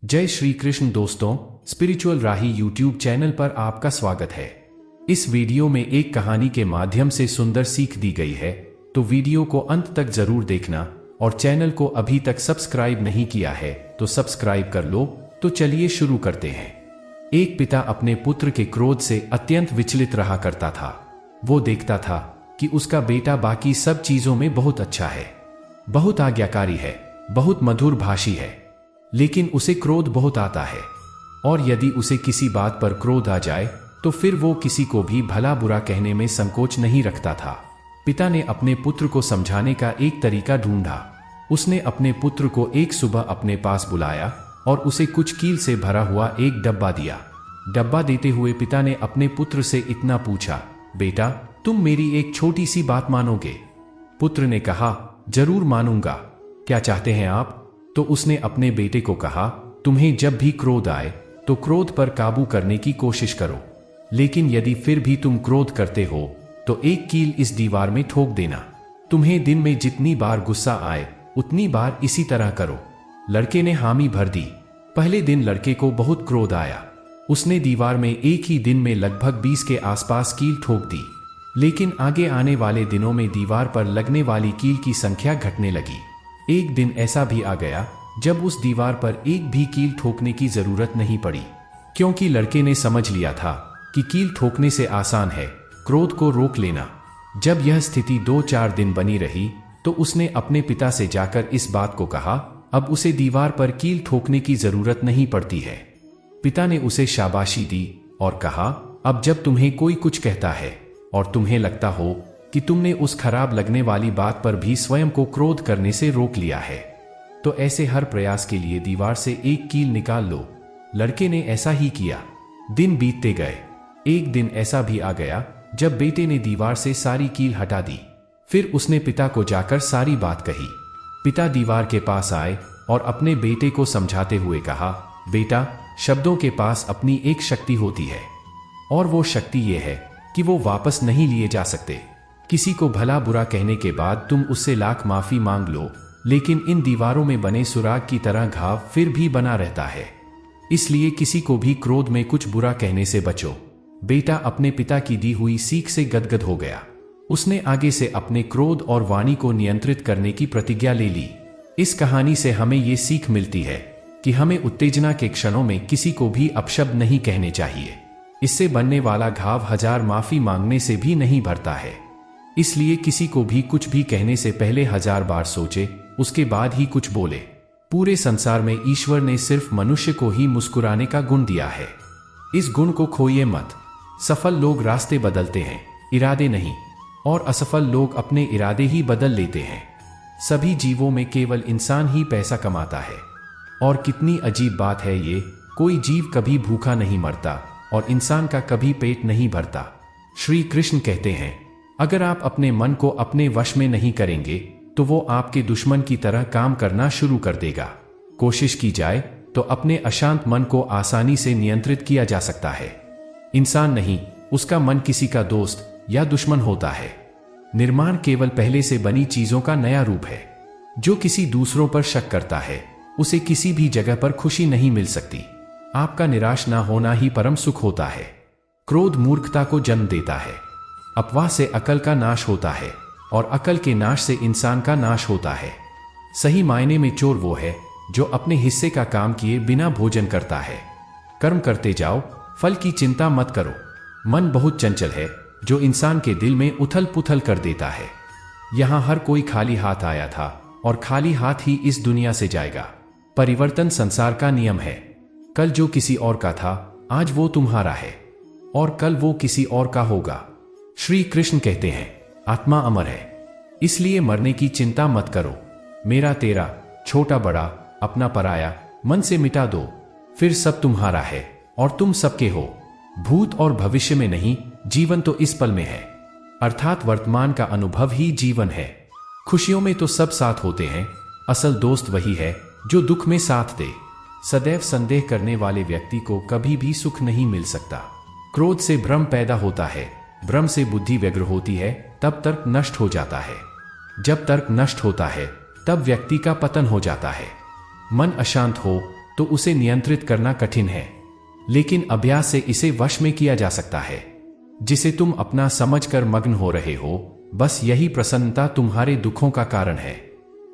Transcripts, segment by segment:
जय श्री कृष्ण दोस्तों, स्पिरिचुअल राही YouTube channel पर आपका स्वागत है। इस वीडियो में एक कहानी के माध्यम से सुंदर सीख दी गई है, तो वीडियो को अंत तक जरूर देखना और चैनल को अभी तक सब्सक्राइब नहीं किया है तो सब्सक्राइब कर लो। तो चलिए शुरू करते हैं। एक पिता अपने पुत्र के क्रोध से अत्यंत विचलित रहा करता था। वो देखता था कि उसका बेटा बाकी सब चीजों में बहुत अच्छा है, बहुत आज्ञाकारी है, बहुत मधुर भाषी है, लेकिन उसे क्रोध बहुत आता है। और यदि उसे किसी बात पर क्रोध आ जाए तो फिर वो किसी को भी भला बुरा कहने में संकोच नहीं रखता था। पिता ने अपने पुत्र को समझाने का एक तरीका ढूंढा। उसने अपने पुत्र को एक सुबह अपने पास बुलाया और उसे कुछ कील से भरा हुआ एक डब्बा दिया। डब्बा देते हुए पिता ने अपने पुत्र से इतना पूछा, बेटा, तुम मेरी एक छोटी सी बात मानोगे? पुत्र ने कहा, जरूर मानूंगा, क्या चाहते हैं आप? तो उसने अपने बेटे को कहा, तुम्हें जब भी क्रोध आए तो क्रोध पर काबू करने की कोशिश करो, लेकिन यदि फिर भी तुम क्रोध करते हो तो एक कील इस दीवार में ठोक देना। तुम्हें दिन में जितनी बार गुस्सा आए उतनी बार इसी तरह करो। लड़के ने हामी भर दी। पहले दिन लड़के को बहुत क्रोध आया। उसने दीवार में एक ही दिन में लगभग 20 के आसपास कील ठोक दी, लेकिन आगे आने वाले दिनों में दीवार पर लगने वाली कील की संख्या घटने लगी। एक दिन ऐसा भी आ गया जब उस दीवार पर एक भी कील ठोकने की जरूरत नहीं पड़ी, क्योंकि लड़के ने समझ लिया था कि कील ठोकने से आसान है क्रोध को रोक लेना। जब यह स्थिति 2-4 दिन बनी रही तो उसने अपने पिता से जाकर इस बात को कहा, अब उसे दीवार पर कील ठोकने की जरूरत नहीं पड़ती है। पिता ने उसे शाबाशी दी और कहा, अब जब तुम्हें कोई कुछ कहता है और तुम्हें लगता हो कि तुमने उस खराब लगने वाली बात पर भी स्वयं को क्रोध करने से रोक लिया है, तो ऐसे हर प्रयास के लिए दीवार से एक कील निकाल लो। लड़के ने ऐसा ही किया। दिन बीतते गए। एक दिन ऐसा भी आ गया जब बेटे ने दीवार से सारी कील हटा दी। फिर उसने पिता को जाकर सारी बात कही। पिता दीवार के पास आए और अपने बेटे को समझाते हुए कहा, बेटा, शब्दों के पास अपनी एक शक्ति होती है और वो शक्ति ये है कि वो वापस नहीं लिए जा सकते। किसी को भला बुरा कहने के बाद तुम उससे लाख माफी मांग लो, लेकिन इन दीवारों में बने सुराग की तरह घाव फिर भी बना रहता है। इसलिए किसी को भी क्रोध में कुछ बुरा कहने से बचो। बेटा अपने पिता की दी हुई सीख से गदगद हो गया। उसने आगे से अपने क्रोध और वाणी को नियंत्रित करने की प्रतिज्ञा ले ली। इस कहानी से हमें ये सीख मिलती है कि हमें उत्तेजना के क्षणों में किसी को भी अपशब्द नहीं कहने चाहिए। इससे बनने वाला घाव 1000 माफी मांगने से भी नहीं भरता है। इसलिए किसी को भी कुछ भी कहने से पहले 1000 बार सोचे, उसके बाद ही कुछ बोले। पूरे संसार में ईश्वर ने सिर्फ मनुष्य को ही मुस्कुराने का गुण दिया है। इस गुण को खोइए मत। सफल लोग रास्ते बदलते हैं, इरादे नहीं, और असफल लोग अपने इरादे ही बदल लेते हैं। सभी जीवों में केवल इंसान ही पैसा कमाता है। और कितनी अजीब बात है ये, कोई जीव कभी भूखा नहीं मरता और इंसान का कभी पेट नहीं भरता। श्री कृष्ण कहते हैं, अगर आप अपने मन को अपने वश में नहीं करेंगे तो वो आपके दुश्मन की तरह काम करना शुरू कर देगा। कोशिश की जाए तो अपने अशांत मन को आसानी से नियंत्रित किया जा सकता है। इंसान नहीं, उसका मन किसी का दोस्त या दुश्मन होता है। निर्माण केवल पहले से बनी चीजों का नया रूप है। जो किसी दूसरों पर शक करता है उसे किसी भी जगह पर खुशी नहीं मिल सकती। आपका निराश ना होना ही परम सुख होता है। क्रोध मूर्खता को जन्म देता है। अफवाह से अकल का नाश होता है और अकल के नाश से इंसान का नाश होता है। सही मायने में चोर वो है जो अपने हिस्से का काम किए बिना भोजन करता है। कर्म करते जाओ, फल की चिंता मत करो। मन बहुत चंचल है जो इंसान के दिल में उथल पुथल कर देता है। यहां हर कोई खाली हाथ आया था और खाली हाथ ही इस दुनिया से जाएगा। परिवर्तन संसार का नियम है। कल जो किसी और का था आज वो तुम्हारा है और कल वो किसी और का होगा। श्री कृष्ण कहते हैं, आत्मा अमर है, इसलिए मरने की चिंता मत करो। मेरा तेरा, छोटा बड़ा, अपना पराया, मन से मिटा दो, फिर सब तुम्हारा है और तुम सबके हो। भूत और भविष्य में नहीं, जीवन तो इस पल में है, अर्थात वर्तमान का अनुभव ही जीवन है। खुशियों में तो सब साथ होते हैं, असल दोस्त वही है जो दुख में साथ दे। सदैव संदेह करने वाले व्यक्ति को कभी भी सुख नहीं मिल सकता। क्रोध से भ्रम पैदा होता है, भ्रम से बुद्धि व्यग्र होती है, तब तर्क नष्ट हो जाता है। जब तर्क नष्ट होता है तब व्यक्ति का पतन हो जाता है। मन अशांत हो तो उसे नियंत्रित करना कठिन है, लेकिन अभ्यास से इसे वश में किया जा सकता है। जिसे तुम अपना समझकर मग्न हो रहे हो, बस यही प्रसन्नता तुम्हारे दुखों का कारण है।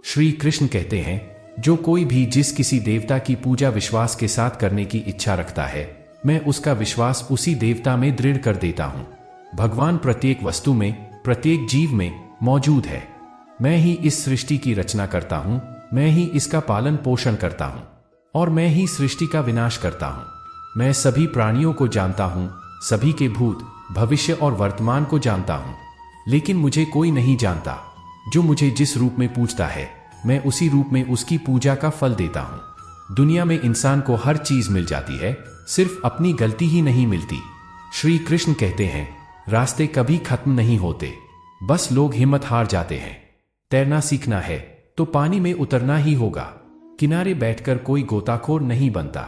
श्री कृष्ण कहते हैं, जो कोई भी जिस किसी देवता की पूजा विश्वास के साथ करने की इच्छा रखता है, मैं उसका विश्वास उसी देवता में दृढ़ कर देता हूं। भगवान प्रत्येक वस्तु में, प्रत्येक जीव में मौजूद है। मैं ही इस सृष्टि की रचना करता हूं, मैं ही इसका पालन पोषण करता हूं, और मैं ही सृष्टि का विनाश करता हूं। मैं सभी प्राणियों को जानता हूं, सभी के भूत, भविष्य और वर्तमान को जानता हूं, लेकिन मुझे कोई नहीं जानता। जो मुझे जिस रूप में पूजता है, मैं उसी रूप में उसकी पूजा का फल देता हूं। दुनिया में इंसान को हर चीज मिल जाती है, सिर्फ अपनी गलती ही नहीं मिलती। श्री कृष्ण कहते हैं, रास्ते कभी खत्म नहीं होते, बस लोग हिम्मत हार जाते हैं। तैरना सीखना है तो पानी में उतरना ही होगा। किनारे बैठकर कोई गोताखोर नहीं बनता।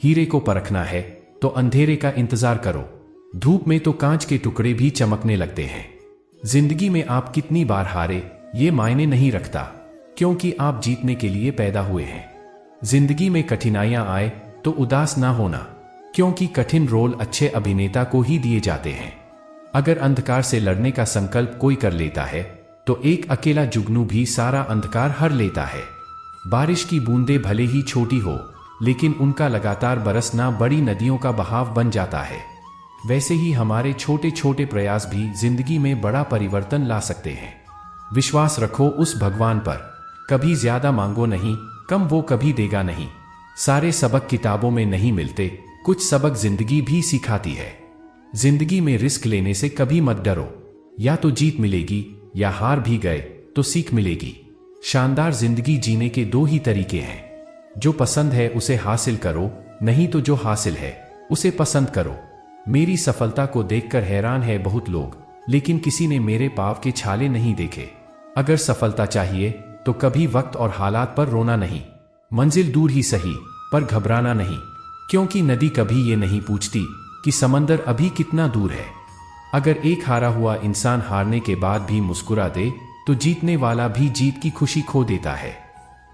हीरे को परखना है तो अंधेरे का इंतजार करो। धूप में तो कांच के टुकड़े भी चमकने लगते हैं। जिंदगी में आप कितनी बार हारे, ये मायने नहीं रखता, क्योंकि आप जीतने के लिए पैदा हुए हैं। जिंदगी में कठिनाइयां आए तो उदास ना होना, क्योंकि कठिन रोल अच्छे अभिनेता को ही दिए जाते हैं। अगर अंधकार से लड़ने का संकल्प कोई कर लेता है, तो एक अकेला जुगनू भी सारा अंधकार हर लेता है। बारिश की बूंदें भले ही छोटी हो, लेकिन उनका लगातार बरसना बड़ी नदियों का बहाव बन जाता है। वैसे ही हमारे छोटे छोटे प्रयास भी जिंदगी में बड़ा परिवर्तन ला सकते हैं। विश्वास रखो उस भगवान पर। कभी ज्यादा मांगो नहीं, कम वो कभी देगा नहीं। सारे सबक किताबों में नहीं मिलते, कुछ सबक जिंदगी भी सिखाती है। जिंदगी में रिस्क लेने से कभी मत डरो। या तो जीत मिलेगी, या हार भी गए तो सीख मिलेगी। शानदार जिंदगी जीने के दो ही तरीके हैं। जो पसंद है उसे हासिल करो, नहीं तो जो हासिल है उसे पसंद करो। मेरी सफलता को देखकर हैरान है बहुत लोग, लेकिन किसी ने मेरे पाँव के छाले नहीं देखे। अगर सफलता चाहिए तो कभी वक्त और हालात पर रोना नहीं। मंजिल दूर ही सही, पर घबराना नहीं, क्योंकि नदी कभी ये नहीं पूछती कि समंदर अभी कितना दूर है। अगर एक हारा हुआ इंसान हारने के बाद भी मुस्कुरा दे, तो जीतने वाला भी जीत की खुशी खो देता है।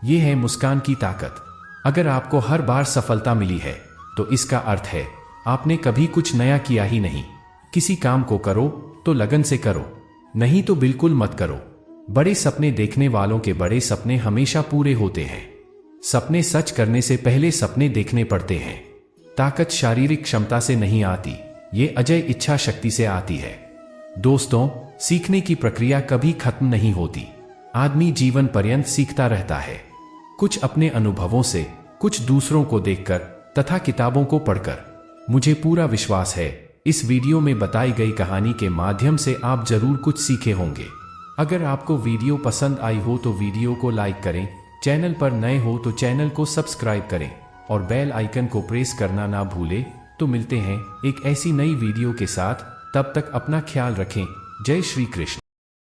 ये है मुस्कान की ताकत। अगर आपको हर बार सफलता मिली है, तो इसका अर्थ है आपने कभी कुछ नया किया ही नहीं। किसी काम को करो तो लगन से करो, नहीं तो बिल्कुल मत करो। बड़े सपने देखने वालों के बड़े सपने हमेशा पूरे होते हैं। सपने सच करने से पहले सपने देखने पड़ते हैं। ताकत शारीरिक क्षमता से नहीं आती, ये अजय इच्छा शक्ति से आती है। दोस्तों, सीखने की प्रक्रिया कभी खत्म नहीं होती। आदमी जीवन पर्यंत सीखता रहता है, कुछ अपने अनुभवों से, कुछ दूसरों को देखकर तथा किताबों को पढ़कर। मुझे पूरा विश्वास है इस वीडियो में बताई गई कहानी के माध्यम से आप जरूर कुछ सीखे होंगे। अगर आपको वीडियो पसंद आई हो तो वीडियो को लाइक करें, चैनल पर नए हो तो चैनल को सब्सक्राइब करें और बेल आइकन को प्रेस करना ना भूलें। तो मिलते हैं एक ऐसी नई वीडियो के साथ, तब तक अपना ख्याल रखें। जय श्री कृष्ण।